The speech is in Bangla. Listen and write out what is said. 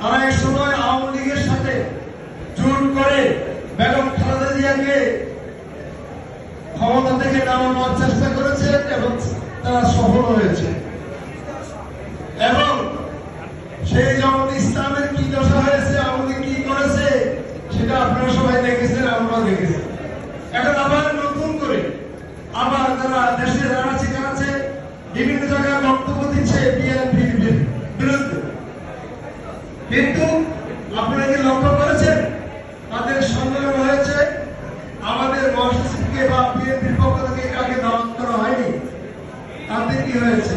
তারা এক সময় আওয়ামী লীগের সাথে জোট করে বেগম খালেদা জিয়াকে ক্ষমতা থেকে নামানোর চেষ্টা করেছে এবং তারা সফল হয়েছে। এবং সেই জামাত ইসলামের কি দশা হয়েছে, আওয়ামী লীগ কি করেছে, সেটা আপনারা সবাই দেখেছেন, আমরা দেখেছি। এখন আবার নতুন করে আবার তারা দেশে দাঁড়াচ্ছে কাছে বিভিন্ন জায়গায় বক্তব্য দিচ্ছে বিএনপির বিরুদ্ধে। কিন্তু আপনারা কি লক্ষ্য করেছেন তাদের সম্মেলন হয়েছে, আমাদের মহাসচিবকে বা বিএনপির পক্ষ থেকে কাকে দাওয়াত করা হয়নি? তাতে কি হয়েছে?